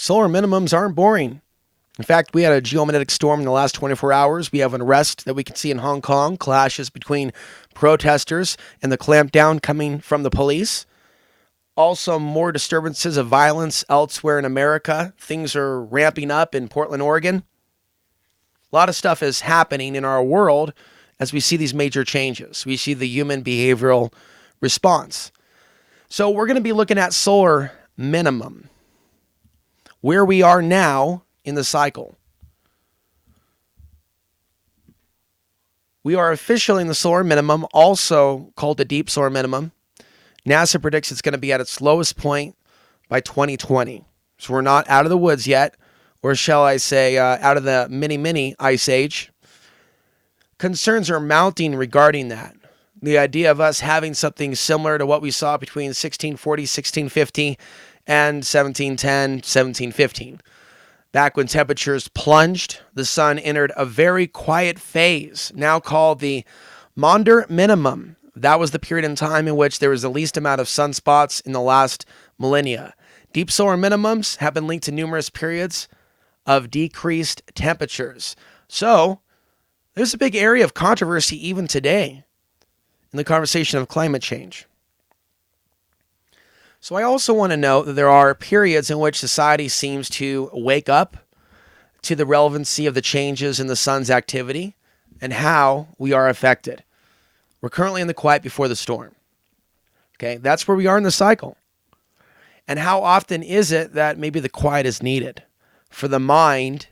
Solar minimums aren't boring. In fact, we had a geomagnetic storm in the last 24 hours. We have unrest that we can see in Hong Kong, clashes between protesters and the clampdown coming from the police. Also, more disturbances of violence elsewhere in America. Things are ramping up in Portland, Oregon. A lot of stuff is happening in our world as we see these major changes. We see the human behavioral response. So we're going to be looking at solar minimum, where we are now in the cycle. We are officially in the solar minimum, also called the deep solar minimum. NASA predicts it's going to be at its lowest point by 2020. So we're not out of the woods yet, or shall I say, out of the mini ice age. Concerns are mounting regarding that. The idea of us having something similar to what we saw between 1640, 1650, and 1710, 1715. Back when temperatures plunged, the sun entered a very quiet phase, now called the Maunder minimum. That was the period in time in which there was the least amount of sunspots in the last millennia. Deep solar minimums have been linked to numerous periods of decreased temperatures. So, there's a big area of controversy even today in the conversation of climate change. So I also want to note that there are periods in which society seems to wake up to the relevancy of the changes in the sun's activity and how we are affected. We're currently in the quiet before the storm. Okay, that's where we are in the cycle. And how often is it that maybe the quiet is needed for the mind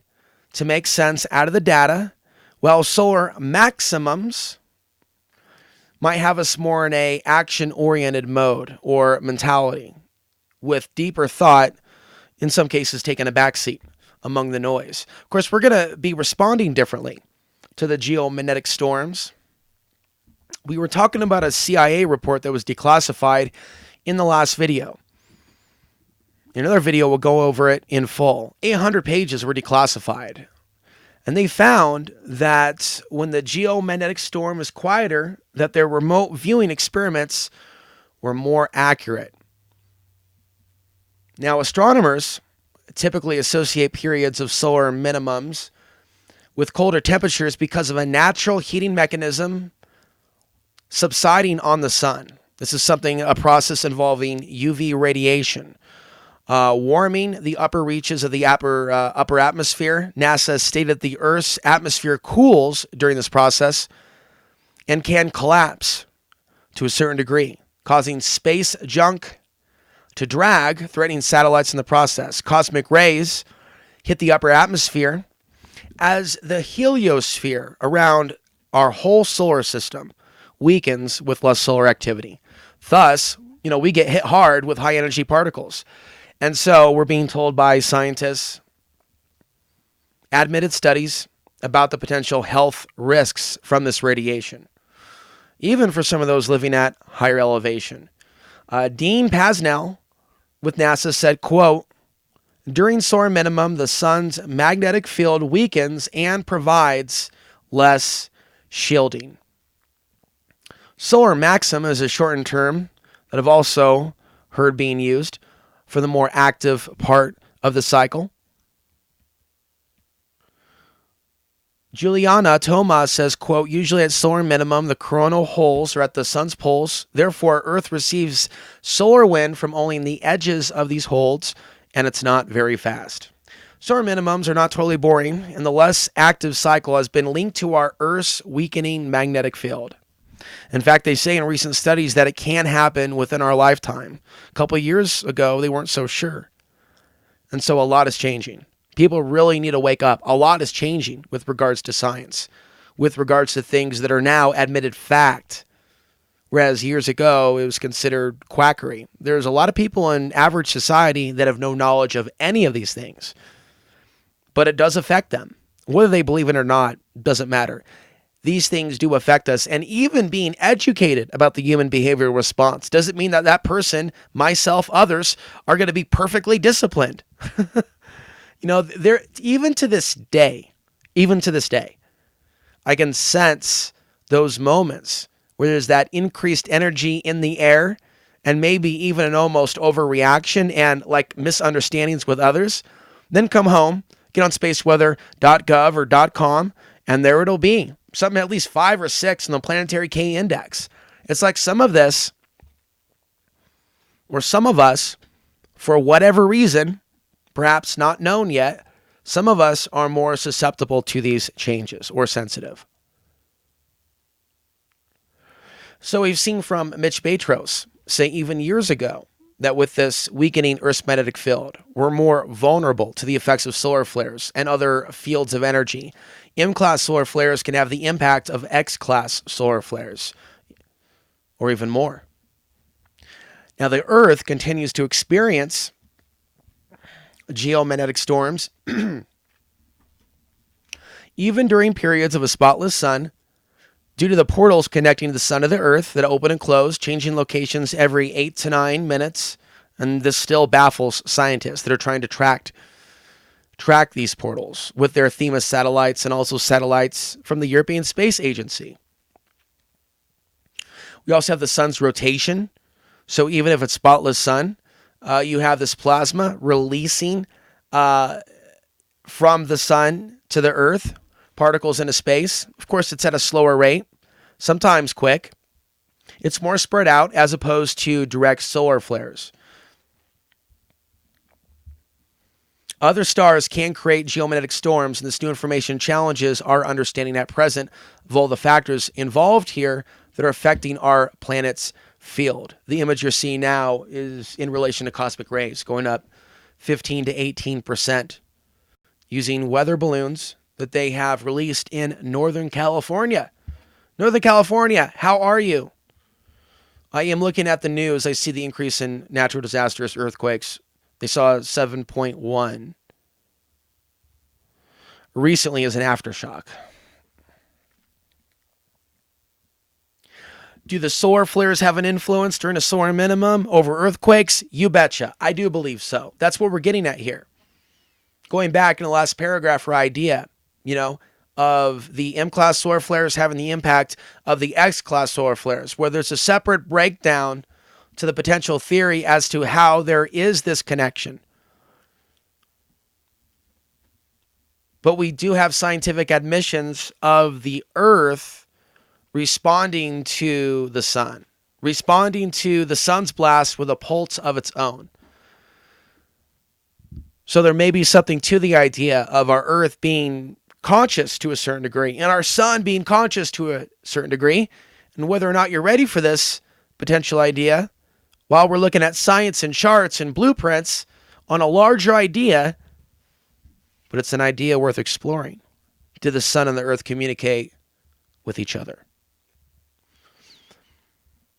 to make sense out of the data, while solar maximums might have us more in a action-oriented mode or mentality, with deeper thought, in some cases, taking a backseat among the noise. Of course, we're going to be responding differently to the geomagnetic storms. We were talking about a CIA report that was declassified in the last video. In another video, we'll go over it in full. 800 pages were declassified. And they found that when the geomagnetic storm is quieter, that their remote viewing experiments were more accurate. Now, astronomers typically associate periods of solar minimums with colder temperatures because of a natural heating mechanism subsiding on the sun. This is a process involving UV radiation. Warming the upper reaches of the upper atmosphere. NASA stated the Earth's atmosphere cools during this process and can collapse to a certain degree, causing space junk to drag, threatening satellites in the process. Cosmic rays hit the upper atmosphere as the heliosphere around our whole solar system weakens with less solar activity. Thus, we get hit hard with high energy particles. And so we're being told by scientists, admitted studies about the potential health risks from this radiation, even for some of those living at higher elevation. Dean Pasnell with NASA said, quote, during solar minimum, the sun's magnetic field weakens and provides less shielding. Solar maximum is a shortened term that I've also heard being used for the more active part of the cycle. Juliana Thomas says, quote, usually at solar minimum, the coronal holes are at the sun's poles. Therefore, Earth receives solar wind from only the edges of these holes, and it's not very fast. Solar minimums are not totally boring, and the less active cycle has been linked to our Earth's weakening magnetic field. In fact, they say in recent studies that it can happen within our lifetime. A couple of years ago, they weren't so sure. And so a lot is changing. People really need to wake up. A lot is changing with regards to science, with regards to things that are now admitted fact, whereas years ago it was considered quackery. There's a lot of people in average society that have no knowledge of any of these things, but it does affect them. Whether they believe it or not doesn't matter. These things do affect us, and even being educated about the human behavioral response doesn't mean that that person, myself, others, are going to be perfectly disciplined. There, even to this day, I can sense those moments where there's that increased energy in the air and maybe even an almost overreaction and like misunderstandings with others. Then come home, get on spaceweather.gov or .com, and there it'll be. Something at least 5 or 6 in the planetary K index. It's like some of this, or some of us, for whatever reason, perhaps not known yet, some of us are more susceptible to these changes or sensitive. So we've seen from Mitch Batros say even years ago that with this weakening Earth's magnetic field, we're more vulnerable to the effects of solar flares and other fields of energy. M-class solar flares can have the impact of X-class solar flares, or even more. Now, the Earth continues to experience geomagnetic storms even during periods of a spotless sun, due to the portals connecting the sun to the Earth that open and close, changing locations every 8 to 9 minutes. And this still baffles scientists that are trying to track these portals with their Themis satellites and also satellites from the European Space Agency. We also have the sun's rotation. So even if it's spotless sun, you have this plasma releasing from the sun to the Earth, particles into space. Of course, it's at a slower rate, sometimes quick. It's more spread out as opposed to direct solar flares. Other stars can create geomagnetic storms, and this new information challenges our understanding at present of all the factors involved here that are affecting our planet's field. The image you're seeing now is in relation to cosmic rays, going up 15 to 18% using weather balloons that they have released in Northern California. Northern California, how are you? I am looking at the news. I see the increase in natural disasters, earthquakes. They saw 7.1 recently as an aftershock. Do the solar flares have an influence during a solar minimum over earthquakes? You betcha. I do believe so. That's what we're getting at here. Going back in the last paragraph or idea, of the M-class solar flares having the impact of the X-class solar flares, where there's a separate breakdown to the potential theory as to how there is this connection. But we do have scientific admissions of the Earth responding to the sun, responding to the sun's blast with a pulse of its own. So there may be something to the idea of our Earth being conscious to a certain degree and our sun being conscious to a certain degree. And whether or not you're ready for this potential idea, while we're looking at science and charts and blueprints on a larger idea, but it's an idea worth exploring. Do the sun and the Earth communicate with each other?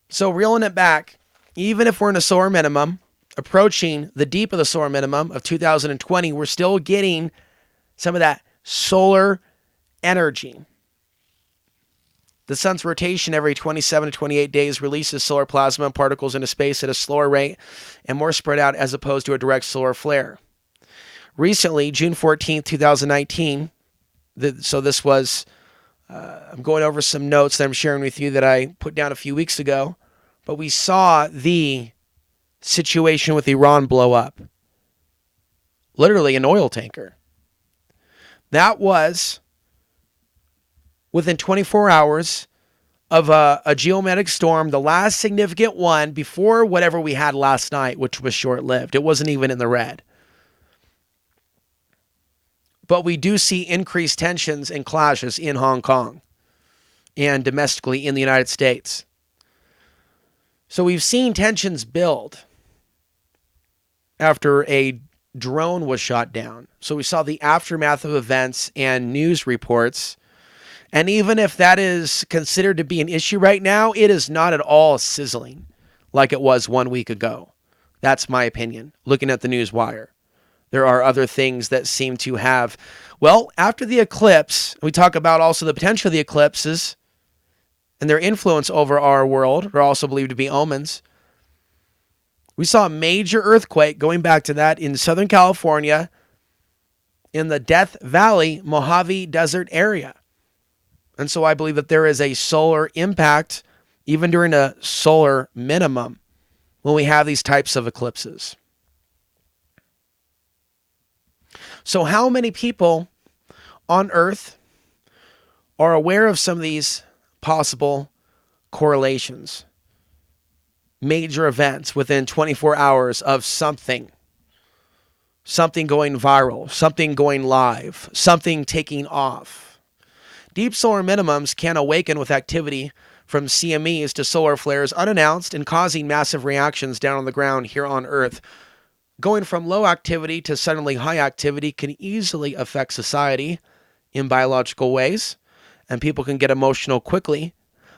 So reeling it back, even if we're in a solar minimum, approaching the deep of the solar minimum of 2020, we're still getting some of that solar energy. The sun's rotation every 27 to 28 days releases solar plasma and particles into space at a slower rate and more spread out as opposed to a direct solar flare. Recently, June 14th, 2019, so this was, I'm going over some notes that I'm sharing with you that I put down a few weeks ago, but we saw the situation with Iran blow up. Literally an oil tanker. That was within 24 hours of a geomagnetic storm, the last significant one before whatever we had last night, which was short-lived. It wasn't even in the red. But we do see increased tensions and clashes in Hong Kong and domestically in the United States. So we've seen tensions build after a drone was shot down. So we saw the aftermath of events and news reports. And even if that is considered to be an issue right now, it is not at all sizzling like it was 1 week ago. That's my opinion, looking at the news wire. There are other things that seem to have, well, after the eclipse, we talk about also the potential of the eclipses and their influence over our world, are also believed to be omens. We saw a major earthquake, going back to that, in Southern California, in the Death Valley, Mojave Desert area. And so I believe that there is a solar impact, even during a solar minimum, when we have these types of eclipses. So how many people on Earth are aware of some of these possible correlations, major events within 24 hours of something going viral, something going live, something taking off? Deep solar minimums can awaken with activity from CMEs to solar flares unannounced and causing massive reactions down on the ground here on Earth. Going from low activity to suddenly high activity can easily affect society in biological ways, and people can get emotional quickly.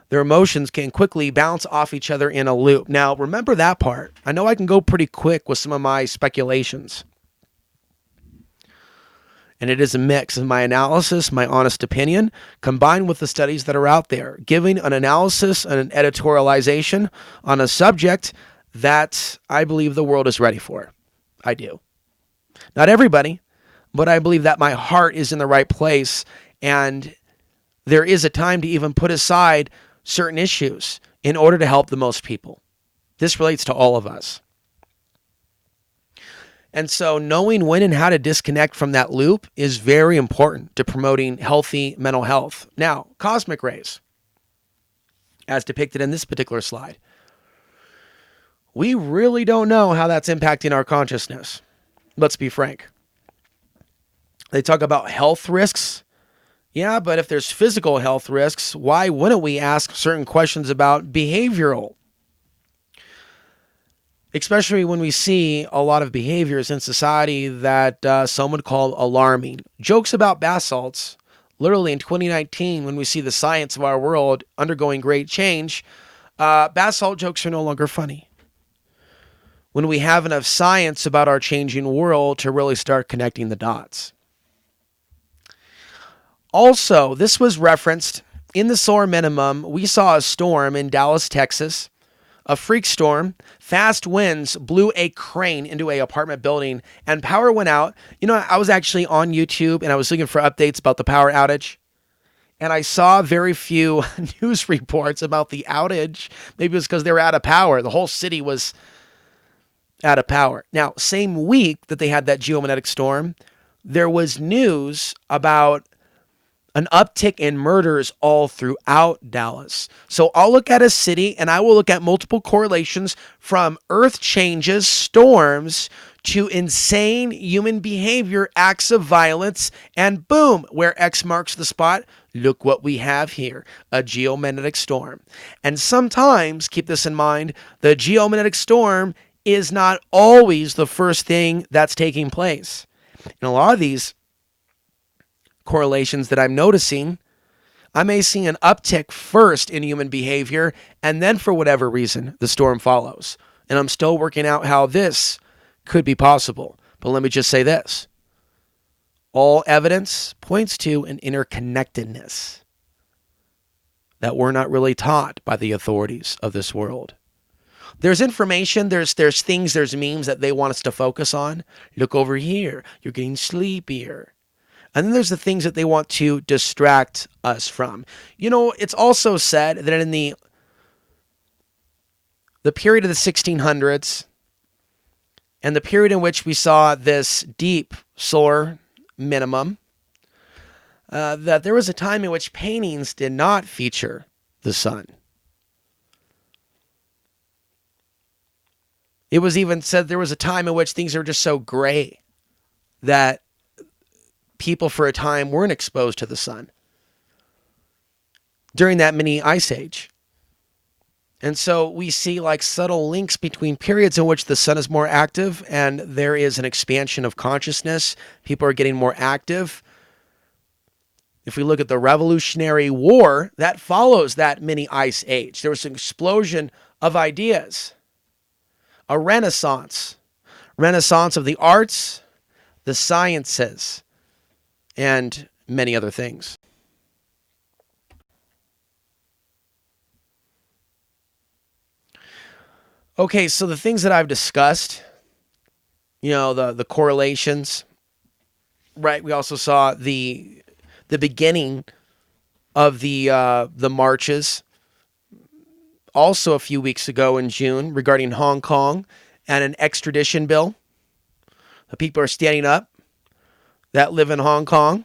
Their emotions can quickly bounce off each other in a loop. Now, remember that part. I know I can go pretty quick with some of my speculations. And it is a mix of my analysis, my honest opinion, combined with the studies that are out there, giving an analysis and an editorialization on a subject that I believe the world is ready for. I do. Not everybody, but I believe that my heart is in the right place, and there is a time to even put aside certain issues in order to help the most people. This relates to all of us. And so knowing when and how to disconnect from that loop is very important to promoting healthy mental health. Now, cosmic rays, as depicted in this particular slide. We really don't know how that's impacting our consciousness. Let's be frank. They talk about health risks. Yeah, but if there's physical health risks, why wouldn't we ask certain questions about behavioral? Especially when we see a lot of behaviors in society that some would call alarming. Jokes about bath salts. Literally in 2019, when we see the science of our world undergoing great change, bath salt jokes are no longer funny. When we have enough science about our changing world to really start connecting the dots. Also, this was referenced in the solar minimum. We saw a storm in Dallas, Texas, a freak storm. Fast winds blew a crane into an apartment building and power went out. You know, I was actually on YouTube and I was looking for updates about the power outage. And I saw very few news reports about the outage. Maybe it was because they were out of power. The whole city was out of power. Now, same week that they had that geomagnetic storm, there was news about an uptick in murders all throughout Dallas. So I'll look at a city and I will look at multiple correlations from earth changes, storms, to insane human behavior, acts of violence, and boom, where X marks the spot, look what we have here, a geomagnetic storm. And sometimes, keep this in mind, the geomagnetic storm is not always the first thing that's taking place. In a lot of these correlations that I'm noticing, I may see an uptick first in human behavior, and then for whatever reason, the storm follows. And I'm still working out how this could be possible. But let me just say this. All evidence points to an interconnectedness that we're not really taught by the authorities of this world. There's information, there's things, there's memes that they want us to focus on. Look over here, you're getting sleepier. And then there's the things that they want to distract us from. You know, it's also said that in the period of the 1600s and the period in which we saw this deep solar minimum, that there was a time in which paintings did not feature the sun. It was even said there was a time in which things are just so gray that people for a time weren't exposed to the sun during that mini ice age. And so we see like subtle links between periods in which the sun is more active and there is an expansion of consciousness. People are getting more active. If we look at the Revolutionary War, that follows that mini ice age. There was an explosion of ideas, a renaissance of the arts, the sciences, and many other things. Okay, so the things that I've discussed, you know, the correlations, right? We also saw the beginning of the marches, also a few weeks ago in June, regarding Hong Kong and an extradition bill. The people are standing up. that live in Hong Kong,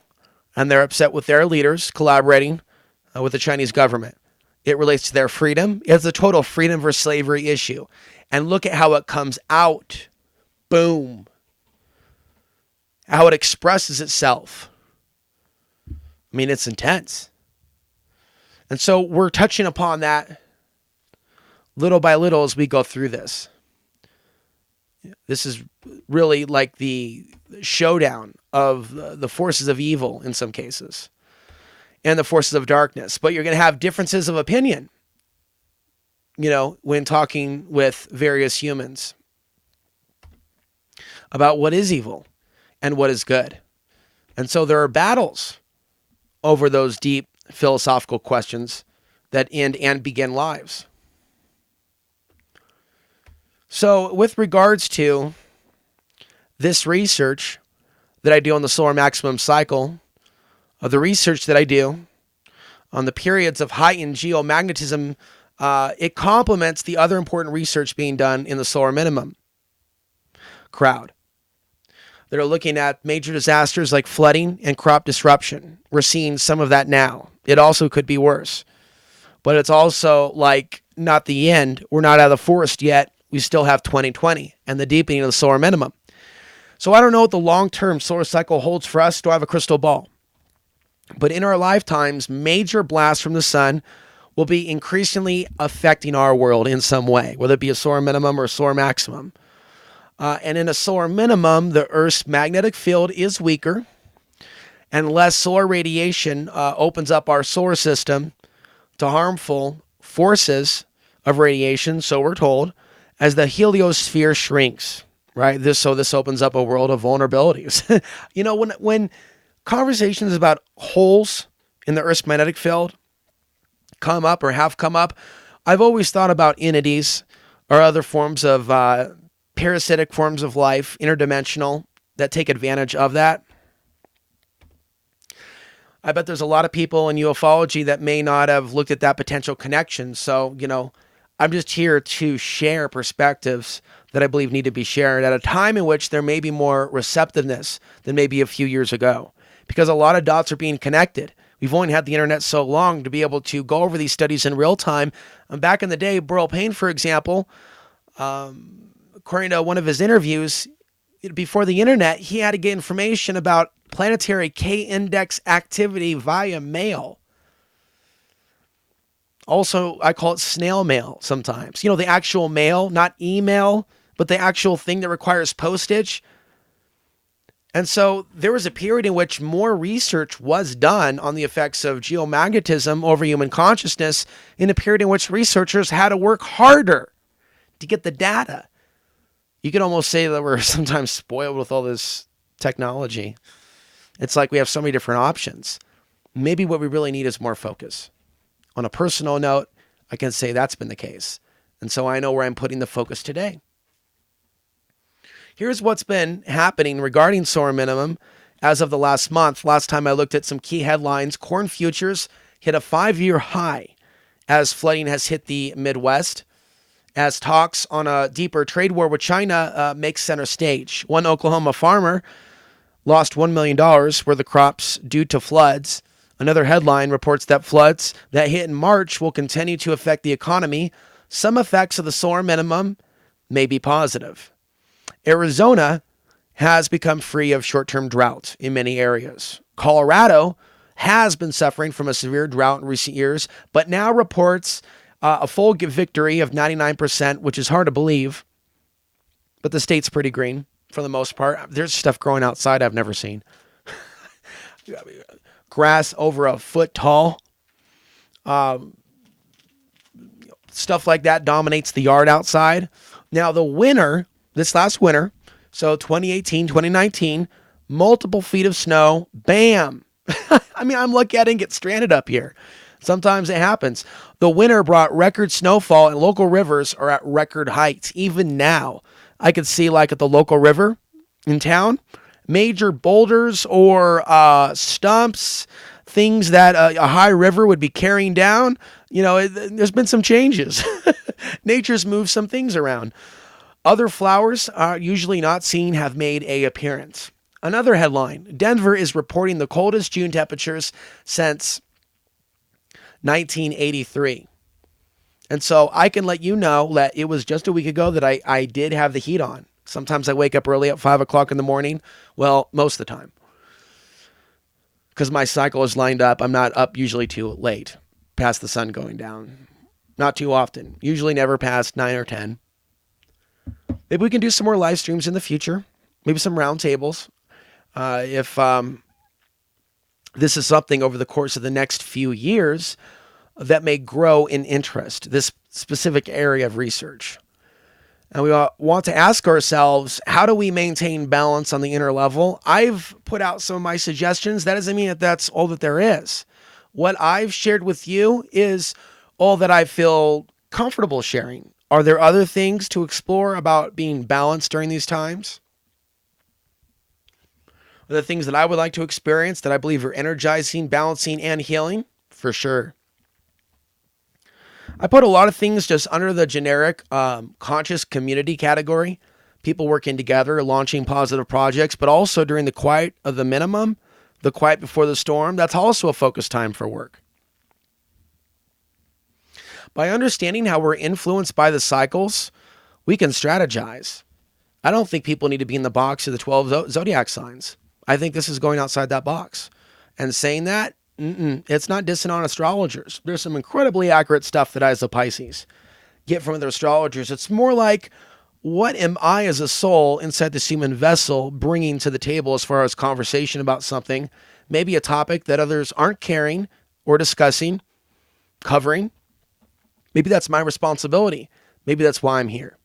and they're upset with their leaders collaborating with the Chinese government. It relates to their freedom. It's a total freedom versus slavery issue. And look at how it comes out. Boom. How it expresses itself. I mean, it's intense. And so we're touching upon that little by little as we go through this. This is really like the showdown of the forces of evil in some cases and the forces of darkness. But you're going to have differences of opinion, when talking with various humans about what is evil and what is good. And so there are battles over those deep philosophical questions that end and begin lives. So with regards to this research that I do on the solar maximum cycle, the research that I do on the periods of heightened geomagnetism, it complements the other important research being done in the solar minimum crowd. They're looking at major disasters like flooding and crop disruption. We're seeing some of that now. It also could be worse. But it's also like not the end. We're not out of the forest yet. We still have 2020 and the deepening of the solar minimum. So I don't know what the long-term solar cycle holds for us. Do I have a crystal ball? But in our lifetimes, major blasts from the sun will be increasingly affecting our world in some way, whether it be a solar minimum or a solar maximum. And in a solar minimum, the Earth's magnetic field is weaker, and less solar radiation opens up our solar system to harmful forces of radiation, so we're told, as the heliosphere shrinks, right? This opens up a world of vulnerabilities. When conversations about holes in the Earth's magnetic field come up or have come up, I've always thought about entities or other forms of parasitic forms of life, interdimensional, that take advantage of that. I bet there's a lot of people in ufology that may not have looked at that potential connection. So, I'm just here to share perspectives that I believe need to be shared at a time in which there may be more receptiveness than maybe a few years ago, because a lot of dots are being connected. We've only had the internet so long to be able to go over these studies in real time. And back in the day, Burl Payne, for example, according to one of his interviews, before the internet, he had to get information about planetary K-index activity via mail. Also, I call it snail mail sometimes. The actual mail, not email, but the actual thing that requires postage. And so there was a period in which more research was done on the effects of geomagnetism over human consciousness, in a period in which researchers had to work harder to get the data. You could almost say that we're sometimes spoiled with all this technology. It's like we have so many different options. Maybe what we really need is more focus. On a personal note, I can say that's been the case. And so I know where I'm putting the focus today. Here's what's been happening regarding solar minimum as of the last month. Last time I looked at some key headlines, corn futures hit a 5-year high as flooding has hit the Midwest, as talks on a deeper trade war with China make center stage. One Oklahoma farmer lost $1 million worth of crops due to floods. Another headline reports that floods that hit in March will continue to affect the economy. Some effects of the solar minimum may be positive. Arizona has become free of short-term drought in many areas. Colorado has been suffering from a severe drought in recent years, but now reports a full victory of 99%, which is hard to believe. But the state's pretty green for the most part. There's stuff growing outside I've never seen. Grass over a foot tall. Stuff like that dominates the yard outside. Now the winter, this last winter, so 2018, 2019, multiple feet of snow, bam. I'm lucky I didn't get stranded up here. Sometimes it happens. The winter brought record snowfall and local rivers are at record heights. Even now, I could see like at the local river in town, major boulders or stumps, things that a high river would be carrying down. There's been some changes. Nature's moved some things around. Other flowers, usually not seen, have made an appearance. Another headline, Denver is reporting the coldest June temperatures since 1983. And so I can let you know that it was just a week ago that I did have the heat on. Sometimes I wake up early at 5 o'clock in the morning. Well, most of the time. Because my cycle is lined up. I'm not up usually too late, past the sun going down. Not too often. Usually never past 9 or 10. Maybe we can do some more live streams in the future. Maybe some round tables. If this is something over the course of the next few years that may grow in interest, this specific area of research. And we want to ask ourselves, how do we maintain balance on the inner level? I've put out some of my suggestions. That doesn't mean that that's all that there is. What I've shared with you is all that I feel comfortable sharing. Are there other things to explore about being balanced during these times? Are there things that I would like to experience that I believe are energizing, balancing, and healing? For sure. I put a lot of things just under the generic conscious community category. People working together, launching positive projects, but also during the quiet of the minimum, the quiet before the storm, that's also a focus time for work. By understanding how we're influenced by the cycles, we can strategize. I don't think people need to be in the box of the 12 zodiac signs. I think this is going outside that box. And saying that, it's not dissing on astrologers. There's some incredibly accurate stuff that I, as a Pisces, get from other astrologers. It's more like, what am I as a soul inside this human vessel bringing to the table as far as conversation about something, maybe a topic that others aren't caring or discussing, covering? Maybe that's my responsibility. Maybe that's why I'm here.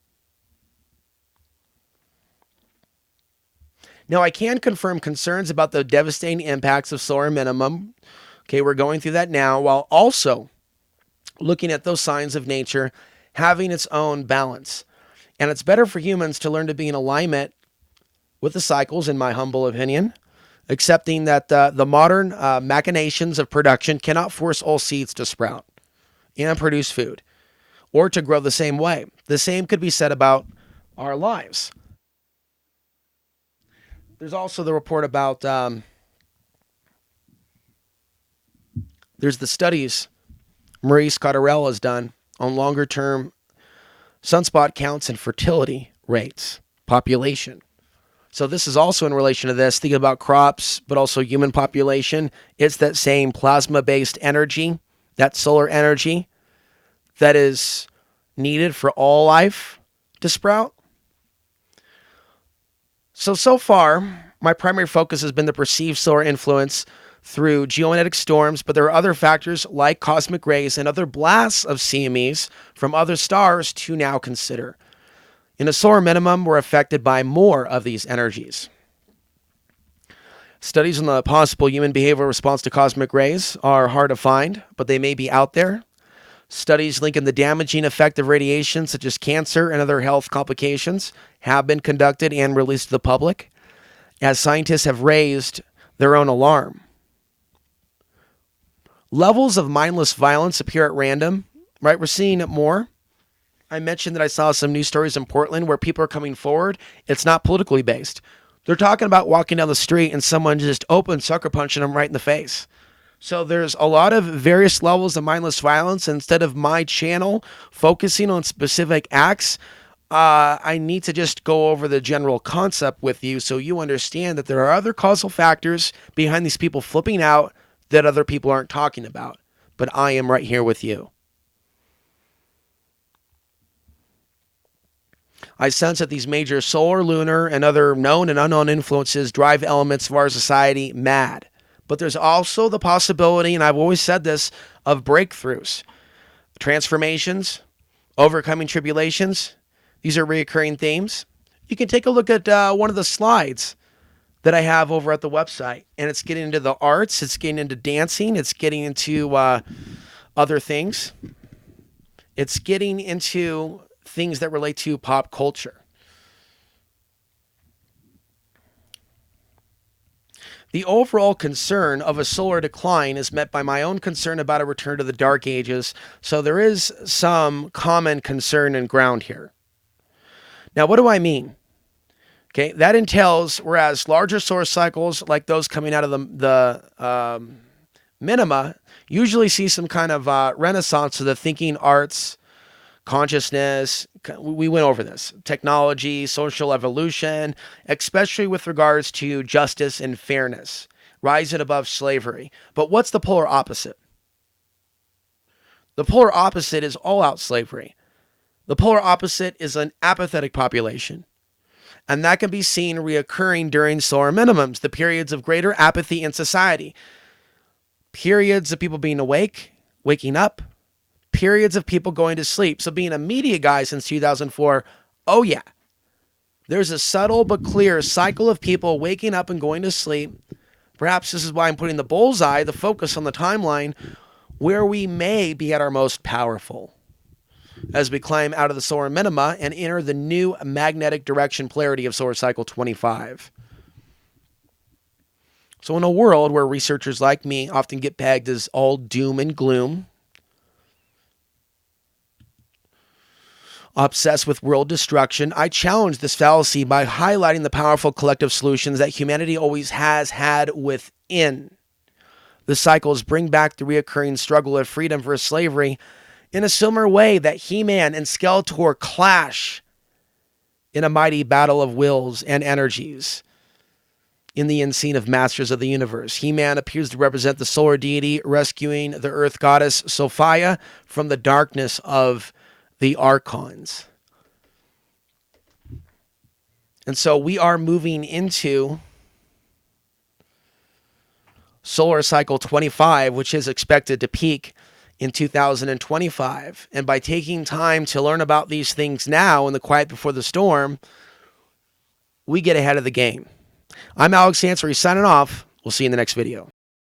Now, I can confirm concerns about the devastating impacts of solar minimum. Okay, we're going through that now, while also looking at those signs of nature having its own balance. And it's better for humans to learn to be in alignment with the cycles, in my humble opinion, accepting that the modern machinations of production cannot force all seeds to sprout and produce food or to grow the same way. The same could be said about our lives. There's also the report about, there's the studies Marie Scottarella has done on longer term sunspot counts and fertility rates, population. So this is also in relation to this, thinking about crops, but also human population. It's that same plasma-based energy, that solar energy that is needed for all life to sprout. So far, my primary focus has been the perceived solar influence through geomagnetic storms, but there are other factors like cosmic rays and other blasts of CMEs from other stars to now consider. In a solar minimum, we're affected by more of these energies. Studies on the possible human behavioral response to cosmic rays are hard to find, but they may be out there. Studies linking the damaging effect of radiation, such as cancer and other health complications, have been conducted and released to the public, as scientists have raised their own alarm. Levels of mindless violence appear at random, right? We're seeing it more. I mentioned that I saw some news stories in Portland where people are coming forward. It's not politically based. They're talking about walking down the street and someone just open sucker punching them right in the face. So there's a lot of various levels of mindless violence. Instead of my channel focusing on specific acts, I need to just go over the general concept with you so you understand that there are other causal factors behind these people flipping out that other people aren't talking about. But I am right here with you. I sense that these major solar, lunar, and other known and unknown influences drive elements of our society mad. But there's also the possibility, and I've always said this, of breakthroughs, transformations, overcoming tribulations. These are recurring themes. You can take a look at one of the slides that I have over at the website, and it's getting into the arts, it's getting into dancing, it's getting into other things. It's getting into things that relate to pop culture. The overall concern of a solar decline is met by my own concern about a return to the Dark Ages, so there is some common concern and ground here. Now, what do I mean? Okay, that entails, whereas larger solar cycles like those coming out of the minima usually see some kind of renaissance of the thinking, arts, consciousness. We went over this. Technology, social evolution, especially with regards to justice and fairness, rising above slavery. But what's the polar opposite? The polar opposite is all-out slavery. The polar opposite is an apathetic population. And that can be seen reoccurring during solar minimums, the periods of greater apathy in society. Periods of people being awake, waking up, periods of people going to sleep. So being a media guy since 2004, oh yeah, there's a subtle but clear cycle of people waking up and going to sleep. Perhaps this is why I'm putting the bullseye, the focus on the timeline, where we may be at our most powerful as we climb out of the solar minima and enter the new magnetic direction polarity of solar cycle 25. So in a world where researchers like me often get pegged as all doom and gloom, obsessed with world destruction, I challenge this fallacy by highlighting the powerful collective solutions that humanity always has had within. The cycles bring back the reoccurring struggle of freedom versus slavery in a similar way that He-Man and Skeletor clash in a mighty battle of wills and energies. In the end scene of Masters of the Universe, He-Man appears to represent the solar deity rescuing the earth goddess Sophia from the darkness of the archons. And so we are moving into solar cycle 25, which is expected to peak in 2025. And by taking time to learn about these things now in the quiet before the storm, we get ahead of the game. I'm Alex ANSARY signing off. We'll see you in the next video.